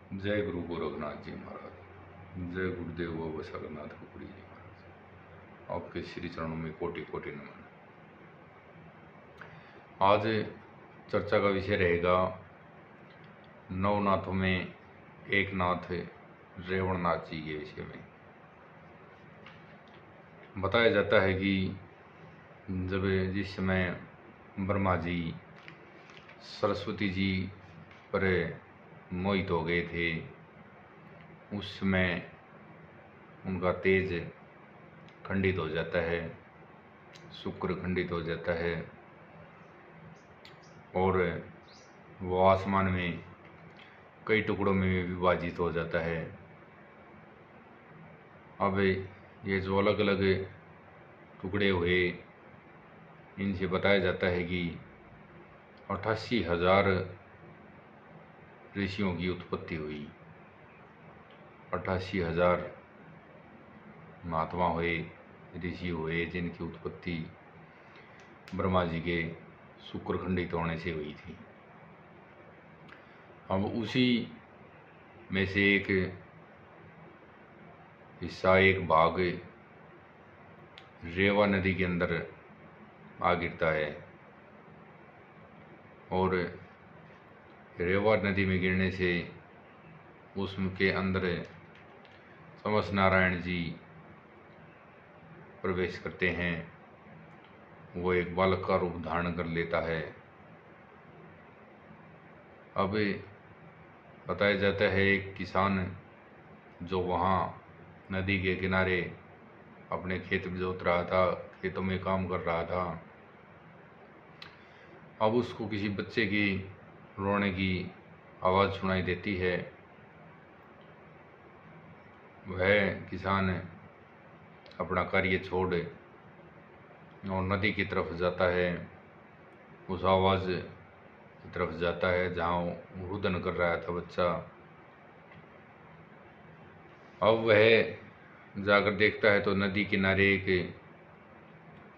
जय गुरु गोरखनाथ जी महाराज। जय गुरुदेव व वैशाखनाथ कुकड़ी जी महाराज। आपके श्री चरणों में कोटि कोटि नमन। आज चर्चा का विषय रहेगा नवनाथों में एक नाथ रेवणनाथ जी के विषय में। बताया जाता है कि जब जिस समय ब्रह्मा जी सरस्वती जी पर मोहित हो गए थे, उस समय उनका तेज खंडित हो जाता है, शुक्र खंडित हो जाता है और वो आसमान में कई टुकड़ों में विभाजित हो जाता है। अब ये जो अलग अलग टुकड़े हुए, इनसे बताया जाता है कि 88,000 ऋषियों की उत्पत्ति हुई। 88,000 महात्मा हुए, ऋषि हुए, जिनकी उत्पत्ति ब्रह्मा जी के शुक्र खंडित होने से हुई थी। अब उसी में से एक हिस्सा, एक भाग रेवा नदी के अंदर आ गिरता है और रेवा नदी में गिरने से उसके अंदर समस्त नारायण जी प्रवेश करते हैं। वो एक बालक का रूप धारण कर लेता है। अब बताया जाता है एक किसान जो वहाँ नदी के किनारे अपने खेत में जोत रहा था, खेतों में काम कर रहा था, अब उसको किसी बच्चे की रोने की आवाज़ सुनाई देती है। वह किसान अपना कार्य छोड़ और नदी की तरफ जाता है, उस आवाज़ की तरफ जाता है जहाँ रुदन कर रहा था बच्चा। अब वह जाकर देखता है तो नदी किनारे एक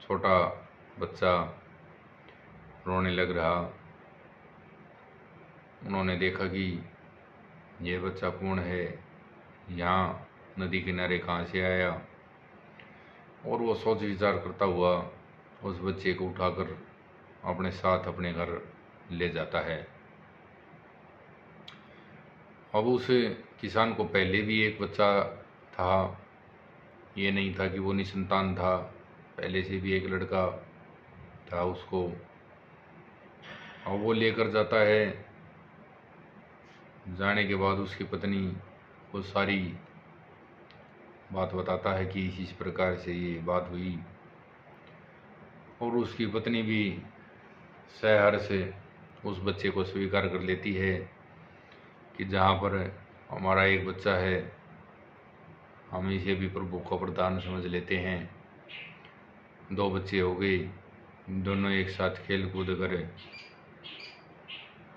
छोटा बच्चा रोने लग रहा। उन्होंने देखा कि यह बच्चा कौन है, यहाँ नदी किनारे कहाँ से आया, और वो सोच विचार करता हुआ उस बच्चे को उठाकर अपने साथ अपने घर ले जाता है। अब उस किसान को पहले भी एक बच्चा था, ये नहीं था कि वो निसंतान था, पहले से भी एक लड़का था उसको। अब वो लेकर जाता है। जाने के बाद उसकी पत्नी को सारी बात बताता है कि इस प्रकार से ये बात हुई, और उसकी पत्नी भी सहर्ष से उस बच्चे को स्वीकार कर लेती है कि जहाँ पर हमारा एक बच्चा है, हम इसे भी प्रभु का प्रदान समझ लेते हैं। 2 बच्चे हो गए, दोनों एक साथ खेल कूद कर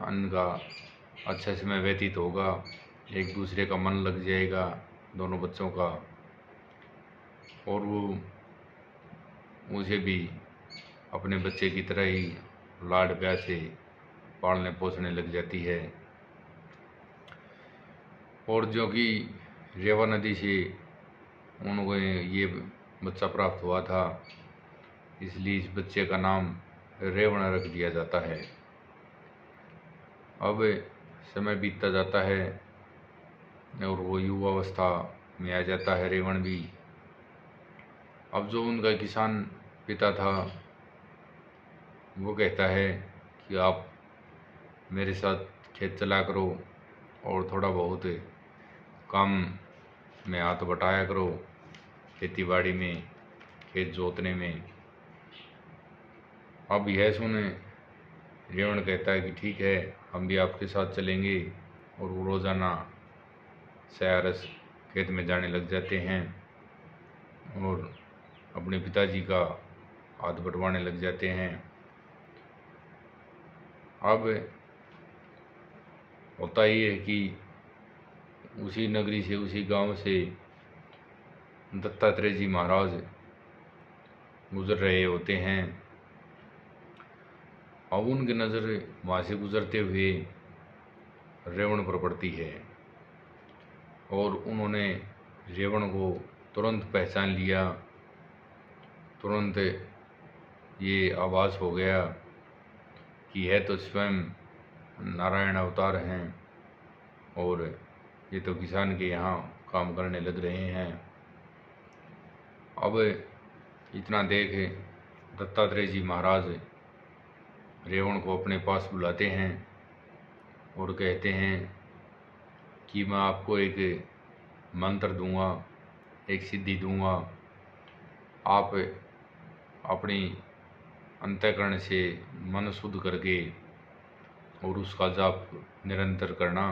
उनका अच्छा समय व्यतीत होगा, एक दूसरे का मन लग जाएगा दोनों बच्चों का, और वो मुझे भी अपने बच्चे की तरह ही लाड प्यार से पालने पोसने लग जाती है। और जो कि रेवा नदी से उनको ये बच्चा प्राप्त हुआ था, इसलिए इस बच्चे का नाम रेवण रख दिया जाता है। अब समय बीतता जाता है और वो युवावस्था में आ जाता है रेवण भी। अब जो उनका किसान पिता था वो कहता है कि आप मेरे साथ खेत चला करो और थोड़ा बहुत काम में हाथ बटाया करो, खेती बाड़ी में, खेत जोतने में। अब यह सुने रेवण कहता है कि ठीक है, हम भी आपके साथ चलेंगे, और वो रोज़ाना सहरस खेत में जाने लग जाते हैं और अपने पिताजी का हाथ बंटवाने लग जाते हैं। अब होता ही है कि उसी नगरी से, उसी गांव से दत्तात्रेय जी महाराज गुजर रहे होते हैं। अब उनकी नज़र वहाँ से गुजरते हुए रेवण पर पड़ती है। और उन्होंने रेवण को तुरंत पहचान लिया। तुरंत ये आभास हो गया कि यह तो स्वयं नारायण अवतार हैं और ये तो किसान के यहाँ काम करने लग रहे हैं। अब इतना देख दत्तात्रेय जी महाराज रेवण को अपने पास बुलाते हैं और कहते हैं कि मैं आपको एक मंत्र दूंगा, एक सिद्धि दूंगा। आप अपनी अंतःकरण से मन शुद्ध करके और उसका जाप निरंतर करना,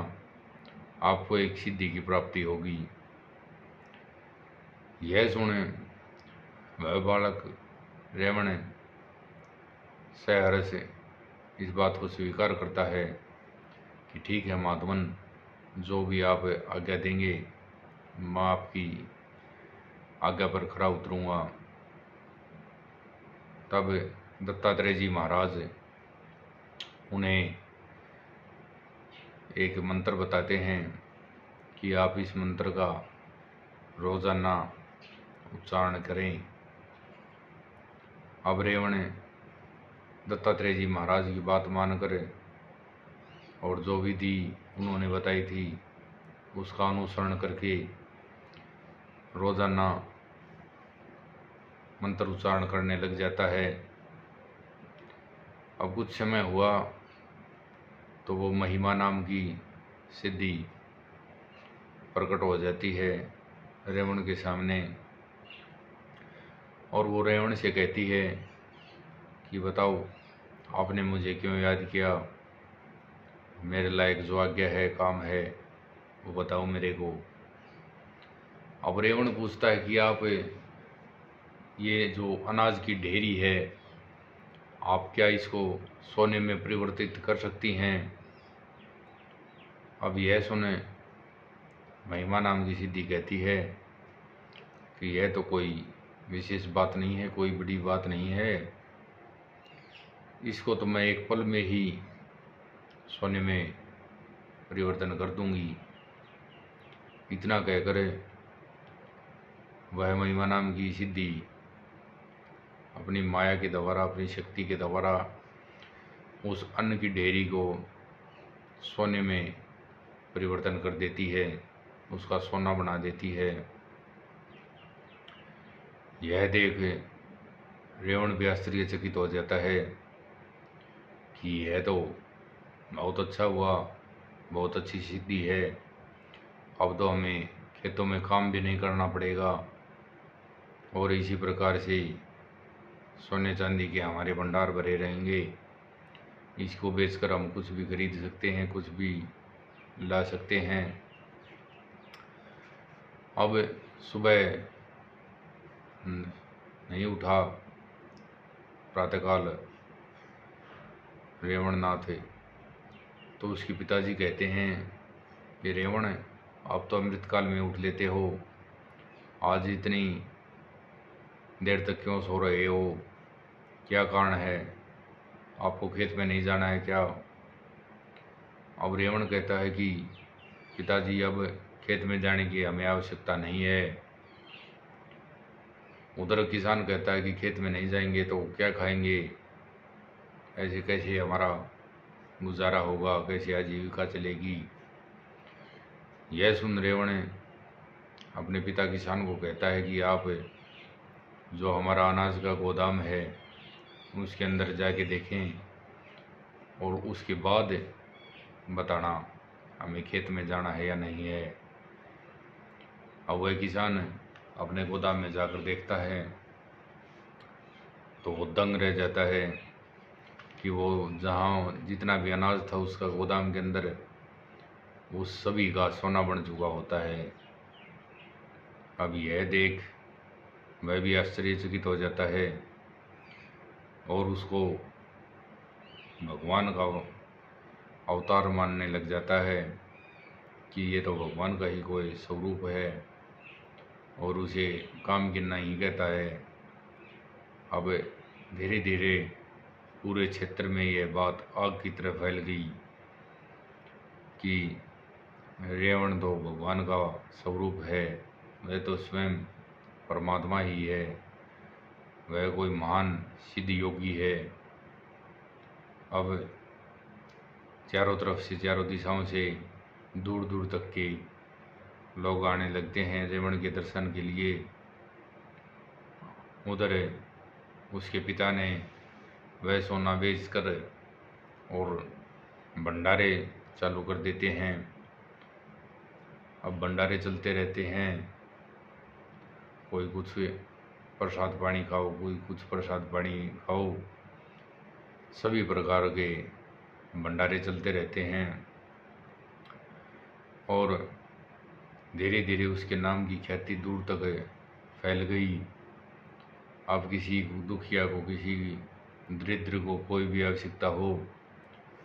आपको एक सिद्धि की प्राप्ति होगी। यह सुने वह बालक रेवण सहर्ष इस बात को स्वीकार करता है कि ठीक है महात्मन, जो भी आप आज्ञा देंगे मैं आपकी आज्ञा पर खरा उतरूंगा। तब दत्तात्रेय जी महाराज उन्हें एक मंत्र बताते हैं कि आप इस मंत्र का रोजाना उच्चारण करें। अब रेवण दत्तात्रेय जी महाराज की बात मानकर और जो विधि उन्होंने बताई थी उसका अनुसरण करके रोजाना मंत्र उच्चारण करने लग जाता है। अब कुछ समय हुआ तो वो महिमा नाम की सिद्धि प्रकट हो जाती है रेवण के सामने और वो रेवण से कहती है कि बताओ आपने मुझे क्यों याद किया, मेरे लायक जो आज्ञा है, काम है, वो बताओ मेरे को। अब रेवण पूछता है कि आप ये जो अनाज की ढेरी है, आप क्या इसको सोने में परिवर्तित कर सकती हैं। अब यह सुने महिमा नाम की सिद्धि कहती है कि यह तो कोई विशेष बात नहीं है, कोई बड़ी बात नहीं है, इसको तो मैं एक पल में ही सोने में परिवर्तन कर दूंगी। इतना कहकर वह महिमा नाम की सिद्धि अपनी माया के द्वारा, अपनी शक्ति के द्वारा उस अन्न की ढेरी को सोने में परिवर्तन कर देती है, उसका सोना बना देती है। यह देख रेवण भी आश्चर्यचकित हो जाता है कि यह तो बहुत अच्छा हुआ, बहुत अच्छी सिद्धि है। अब तो हमें खेतों में काम भी नहीं करना पड़ेगा और इसी प्रकार से सोने चांदी के हमारे भंडार भरे रहेंगे। इसको बेचकर हम कुछ भी खरीद सकते हैं, कुछ भी ला सकते हैं। अब सुबह नहीं उठा प्रातःकाल रेवणनाथ, तो उसके पिताजी कहते हैं कि रेवण, आप तो अमृतकाल में उठ लेते हो, आज इतनी देर तक क्यों सो रहे हो, क्या कारण है, आपको खेत में नहीं जाना है क्या। अब रेवण कहता है कि पिताजी, अब खेत में जाने की हमें आवश्यकता नहीं है। उधर किसान कहता है कि खेत में नहीं जाएंगे तो क्या खाएंगे, ऐसे कैसे हमारा गुजारा होगा, कैसे आजीविका चलेगी। यह सुन रेवण अपने पिता किसान को कहता है कि आप जो हमारा अनाज का गोदाम है उसके अंदर जाके देखें और उसके बाद बताना हमें खेत में जाना है या नहीं है। अब वह किसान अपने गोदाम में जाकर देखता है तो वो दंग रह जाता है कि वो जहाँ जितना भी अनाज था उसका गोदाम के अंदर वो सभी का सोना बन चुका होता है। अब यह देख वह भी आश्चर्यचकित हो जाता है और उसको भगवान का अवतार मानने लग जाता है कि ये तो भगवान का ही कोई स्वरूप है और उसे काम गिनना ही कहता है। अब धीरे धीरे पूरे क्षेत्र में यह बात आग की तरह फैल गई कि रेवण तो भगवान का स्वरूप है, वह तो स्वयं परमात्मा ही है, वह कोई महान सिद्ध योगी है। अब चारों तरफ से, चारों दिशाओं से दूर दूर तक के लोग आने लगते हैं रेवण के दर्शन के लिए। उधर उसके पिता ने वह सोना बेच कर और भंडारे चालू कर देते हैं। अब भंडारे चलते रहते हैं, कोई कुछ प्रसाद पानी खाओ, कोई कुछ प्रसाद पानी खाओ, सभी प्रकार के भंडारे चलते रहते हैं। और धीरे धीरे उसके नाम की ख्याति दूर तक फैल गई। अब किसी दुखिया को, किसी दरिद्र को कोई भी आवश्यकता हो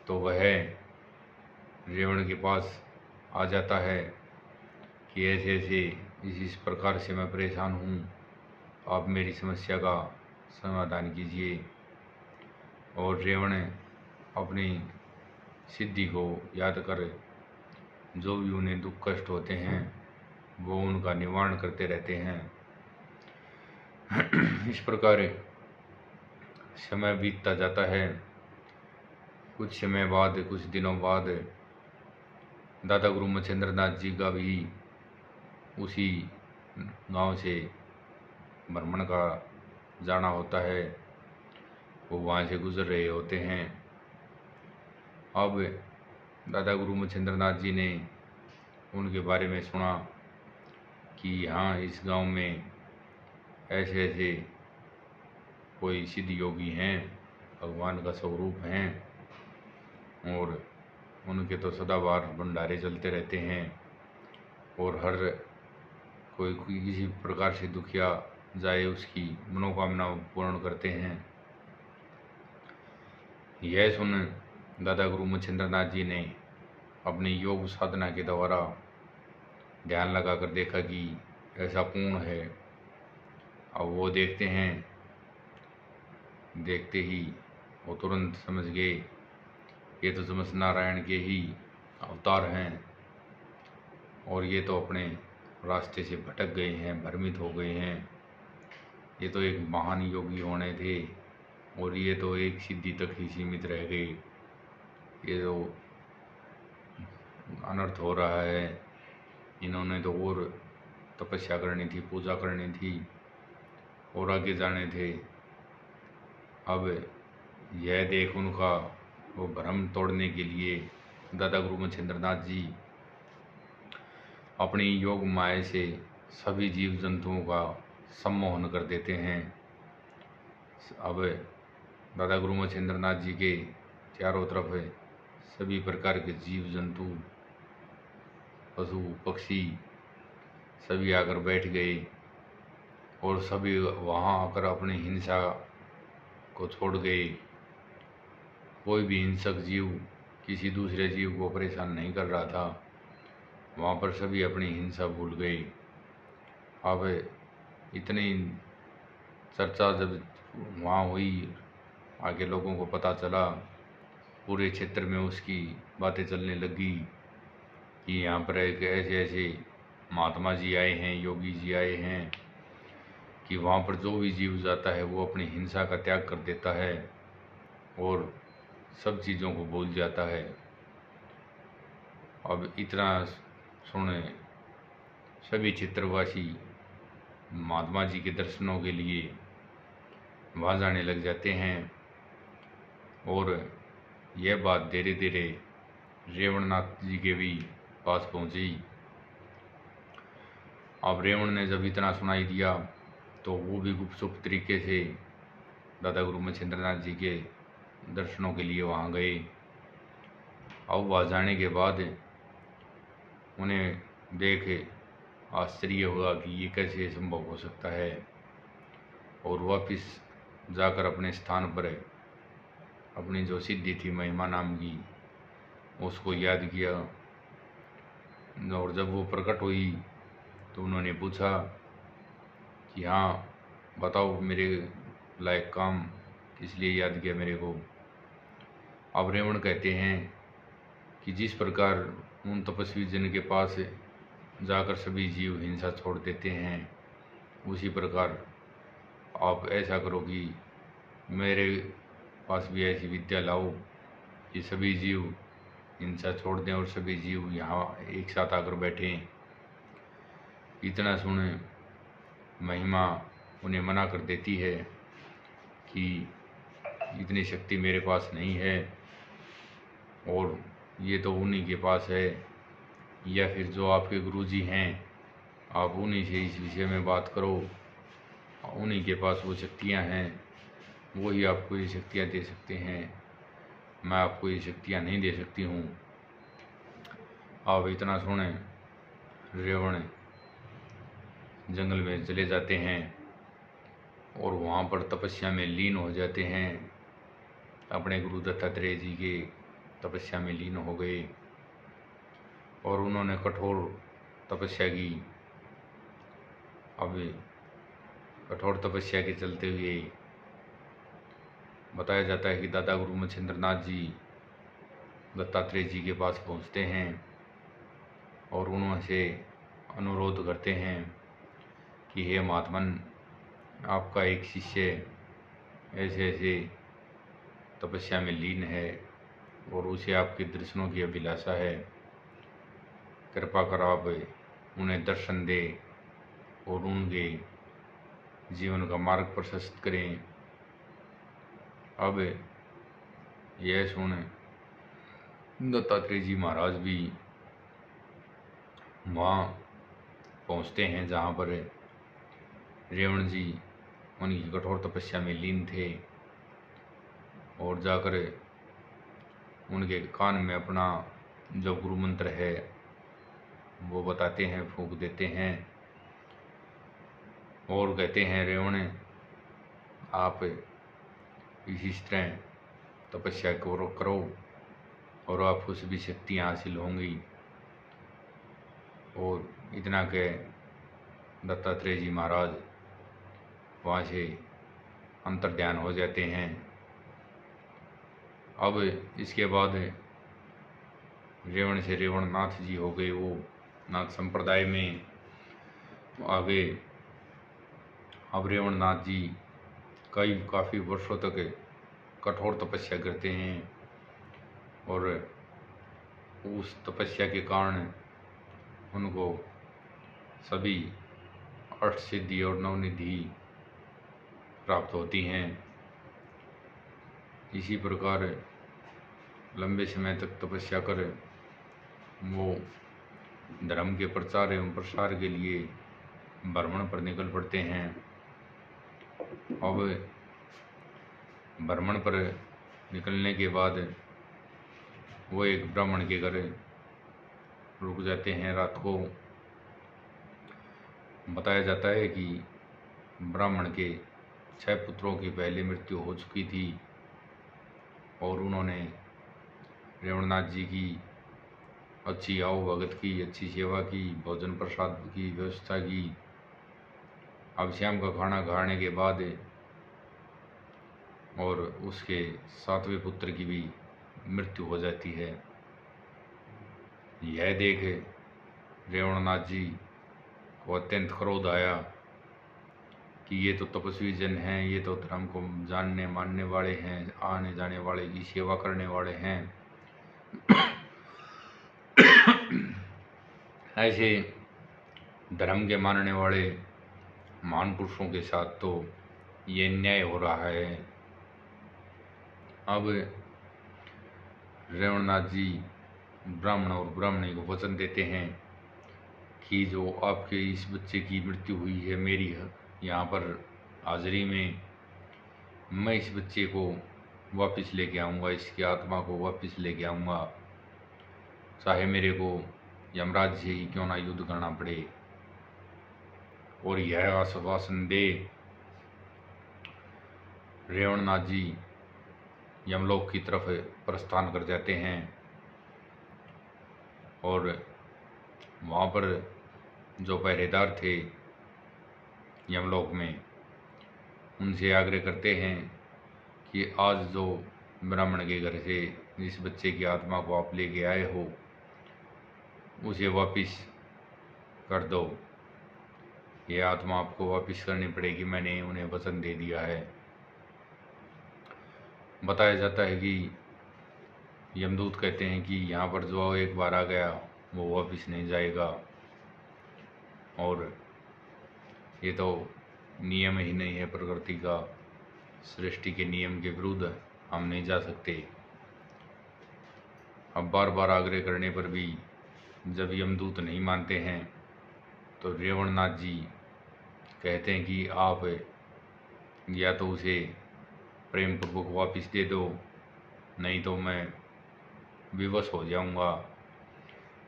तो वह रेवण के पास आ जाता है कि ऐसे ऐसे इस प्रकार से मैं परेशान हूँ, आप मेरी समस्या का समाधान कीजिए। और रेवण अपनी सिद्धि को याद कर जो भी उन्हें दुख कष्ट होते हैं वो उनका निवारण करते रहते हैं। इस प्रकार समय बीतता जाता है। कुछ समय बाद, कुछ दिनों बाद दादा गुरु मच्छिंद्र नाथ जी का भी उसी गांव से भ्रमण का जाना होता है। वो वहाँ से गुजर रहे होते हैं। अब दादा गुरु मच्छिंद्र नाथ जी ने उनके बारे में सुना कि हाँ, इस गांव में ऐसे ऐसे कोई सिद्ध योगी हैं, भगवान का स्वरूप हैं, और उनके तो सदाबहार भंडारे चलते रहते हैं और हर कोई किसी प्रकार से दुखिया जाए उसकी मनोकामना पूर्ण करते हैं। यह सुन दादा गुरु मच्छिंद्र नाथ जी ने अपनी योग साधना के द्वारा ध्यान लगाकर देखा कि ऐसा कौन है। अब वो देखते हैं, देखते ही वो तुरंत समझ गए ये तो समस्त नारायण के ही अवतार हैं और ये तो अपने रास्ते से भटक गए हैं, भ्रमित हो गए हैं। ये तो एक महान योगी होने थे और ये तो एक सिद्धि तक ही सीमित रह गए। ये तो अनर्थ हो रहा है, इन्होंने तो और तपस्या करनी थी, पूजा करनी थी और आगे जाने थे। अब यह देख उनका वो भ्रम तोड़ने के लिए दादा गुरु मच्छिंद्र नाथ जी अपनी योग माया से सभी जीव जंतुओं का सम्मोहन कर देते हैं। अब दादा गुरु मच्छिंद्र नाथ जी के चारों तरफ सभी प्रकार के जीव जंतु, पशु पक्षी सभी आकर बैठ गए और सभी वहाँ आकर अपनी हिंसा को छोड़ गए। कोई भी हिंसक जीव किसी दूसरे जीव को परेशान नहीं कर रहा था, वहाँ पर सभी अपनी हिंसा भूल गए। अब इतनी चर्चा जब वहाँ हुई, आगे लोगों को पता चला, पूरे क्षेत्र में उसकी बातें चलने लगी कि यहाँ पर एक ऐसे ऐसे महात्मा जी आए हैं, योगी जी आए हैं कि वहाँ पर जो भी जीव जाता है वो अपनी हिंसा का त्याग कर देता है और सब चीज़ों को भूल जाता है। अब इतना सुने सभी क्षेत्रवासी महात्मा जी के दर्शनों के लिए वहाँ जाने लग जाते हैं और यह बात धीरे धीरे रेवणनाथ जी के भी पास पहुँची। अब रेवण ने जब इतना सुनाई दिया तो वो भी गुपचुप तरीके से दादा गुरु मच्छिंद्र नाथ जी के दर्शनों के लिए वहाँ गए। अब वहाँ जाने के बाद उन्हें देख आश्चर्य हुआ कि ये कैसे संभव हो सकता है, और वापस जाकर अपने स्थान पर अपनी जो सिद्धि थी महिमा नाम की उसको याद किया। और जब वो प्रकट हुई तो उन्होंने पूछा कि हाँ बताओ, मेरे लायक काम किस लिए याद किया मेरे को। अब रेवण कहते हैं कि जिस प्रकार उन तपस्वी जन के पास जाकर सभी जीव हिंसा छोड़ देते हैं, उसी प्रकार आप ऐसा करो कि मेरे पास भी ऐसी विद्या लाओ कि सभी जीव हिंसा छोड़ दें और सभी जीव यहाँ एक साथ आकर बैठें। इतना सुन महिमा उन्हें मना कर देती है कि इतनी शक्ति मेरे पास नहीं है, और ये तो उन्हीं के पास है, या फिर जो आपके गुरुजी हैं आप उन्हीं से इस विषय में बात करो, उन्हीं के पास वो शक्तियाँ हैं, वही आपको ये शक्तियाँ दे सकते हैं, मैं आपको ये शक्तियाँ नहीं दे सकती हूँ। आप इतना सुने रेवण जंगल में चले जाते हैं और वहाँ पर तपस्या में लीन हो जाते हैं, अपने गुरु दत्तात्रेय जी के तपस्या में लीन हो गए और उन्होंने कठोर तपस्या की। अब कठोर तपस्या के चलते हुए बताया जाता है कि दादा गुरु मच्छिंद्रनाथ जी दत्तात्रेय जी के पास पहुँचते हैं और उनसे अनुरोध करते हैं कि हे महात्मन, आपका एक शिष्य ऐसे ऐसे तपस्या में लीन है और उसे आपके दर्शनों की अभिलाषा है, कृपा कर आप उन्हें दर्शन दें और उनके जीवन का मार्ग प्रशस्त करें। अब यह सुन दत्तात्रेय जी महाराज भी वहाँ पहुँचते हैं जहाँ पर रेवण जी उनकी कठोर तपस्या में लीन थे, और जाकर उनके कान में अपना जो गुरु मंत्र है वो बताते हैं, फूंक देते हैं और कहते हैं, रेवण आप इसी तरह तपस्या करो और आपको सभी शक्तियाँ हासिल होंगी। और इतना कह दत्तात्रेय जी महाराज वहाँ से अंतर्ध्यान हो जाते हैं। अब इसके बाद रेवण से रेवणनाथ जी हो गए, वो नाथ संप्रदाय में आ गए। अब रेवणनाथ जी काफ़ी वर्षों तक कठोर तपस्या करते हैं और उस तपस्या के कारण उनको सभी अष्ट सिद्धि और नवनिधि प्राप्त होती हैं। इसी प्रकार लंबे समय तक तपस्या कर वो धर्म के प्रचार एवं प्रसार के लिए भ्रमण पर निकल पड़ते हैं। अब भ्रमण पर निकलने के बाद वो एक ब्राह्मण के घर रुक जाते हैं रात को। बताया जाता है कि ब्राह्मण के 6 पुत्रों की पहले मृत्यु हो चुकी थी और उन्होंने रेवणनाथ जी की अच्छी आओ भगत की, अच्छी सेवा की, भोजन प्रसाद की व्यवस्था की। अब शाम का खाना खाने के बाद और उसके 7वें पुत्र की भी मृत्यु हो जाती है। यह देख रेवणनाथ जी को अत्यंत क्रोध आया कि ये तो तपस्वी जन हैं, ये तो धर्म को जानने मानने वाले हैं, आने जाने वाले की सेवा करने वाले हैं, ऐसे धर्म के मानने वाले महान पुरुषों के साथ तो ये अन्याय हो रहा है। अब रेवणनाथ जी ब्राह्मण और ब्राह्मणी को वचन देते हैं कि जो आपके इस बच्चे की मृत्यु हुई है मेरी यहाँ पर हाजिरी में, मैं इस बच्चे को वापस लेके आऊँगा, इसकी आत्मा को वापस लेके आऊँगा, चाहे मेरे को यमराज से ही क्यों ना युद्ध करना पड़े। और यह आश्वासन दे रेवणनाथ जी यमलोक की तरफ प्रस्थान कर जाते हैं और वहाँ पर जो पहरेदार थे यमलोक में उनसे आग्रह करते हैं कि आज जो ब्राह्मण के घर से जिस बच्चे की आत्मा को आप लेके आए हो उसे वापस कर दो। ये आत्मा आपको वापस करनी पड़ेगी, मैंने उन्हें वचन दे दिया है। बताया जाता है कि यमदूत कहते हैं कि यहाँ पर जो एक बार आ गया वो वापस नहीं जाएगा, और ये तो नियम ही नहीं है प्रकृति का, सृष्टि के नियम के विरुद्ध हम नहीं जा सकते। अब बार बार आग्रह करने पर भी जब यमदूत नहीं मानते हैं तो रेवणनाथ जी कहते हैं कि आप या तो उसे प्रेम पूर्वक वापस दे दो, नहीं तो मैं विवश हो जाऊंगा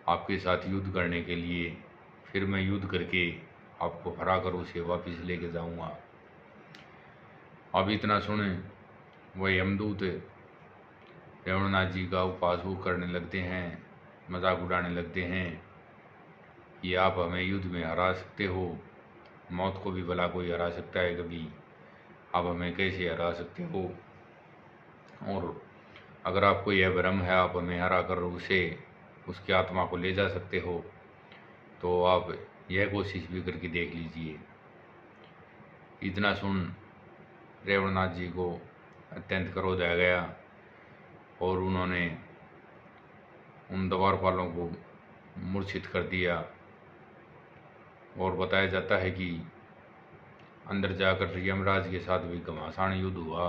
आपके साथ युद्ध करने के लिए। फिर मैं युद्ध करके आपको हरा कर उसे वापस लेके जाऊंगा। अब इतना सुने वह यमदूत रेवणनाथ जी का उपहास करने लगते हैं, मजाक उड़ाने लगते हैं कि आप हमें युद्ध में हरा सकते हो, मौत को भी भला कोई हरा सकता है कभी, आप हमें कैसे हरा सकते हो। और अगर आपको यह भ्रम है आप हमें हरा कर उसकी आत्मा को ले जा सकते हो तो आप यह कोशिश भी करके देख लीजिए। इतना सुन रेवणनाथ जी को अत्यंत क्रोध आ गया और उन्होंने उन द्वारपालों को मूर्छित कर दिया। और बताया जाता है कि अंदर जाकर यमराज के साथ भी घमासान युद्ध हुआ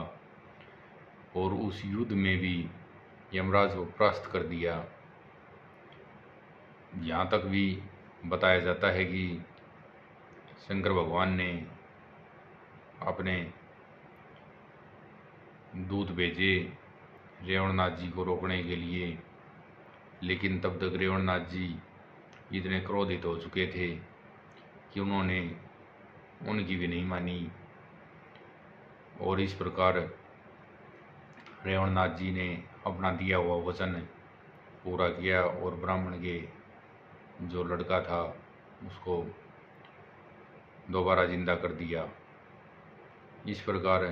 और उस युद्ध में भी यमराज को परास्त कर दिया। यहाँ तक भी बताया जाता है कि शंकर भगवान ने अपने दूत भेजे रेवणनाथ जी को रोकने के लिए, लेकिन तब तक रेवणनाथ जी इतने क्रोधित हो चुके थे कि उन्होंने उनकी भी नहीं मानी। और इस प्रकार रेवणनाथ जी ने अपना दिया हुआ वचन पूरा किया और ब्राह्मण के जो लड़का था उसको दोबारा जिंदा कर दिया। इस प्रकार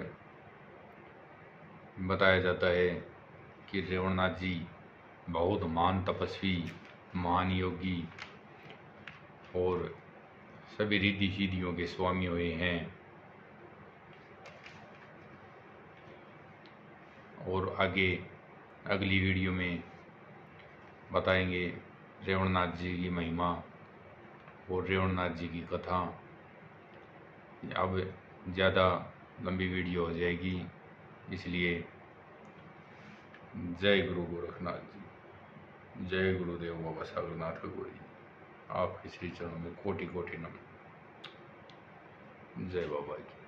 बताया जाता है कि रेवणनाथ जी बहुत महान तपस्वी, महान योगी और सभी रिद्धि सिद्धियों के स्वामी हुए हैं। और आगे अगली वीडियो में बताएंगे रेवणनाथ जी की महिमा और रेवणनाथ जी की कथा। अब ज़्यादा लंबी वीडियो हो जाएगी, इसलिए जय गुरु गोरखनाथ जी, जय गुरुदेव बाबा सागरनाथ गौरी। आपके श्री चरणों में कोटि कोटि नमन। जय बाबा जी।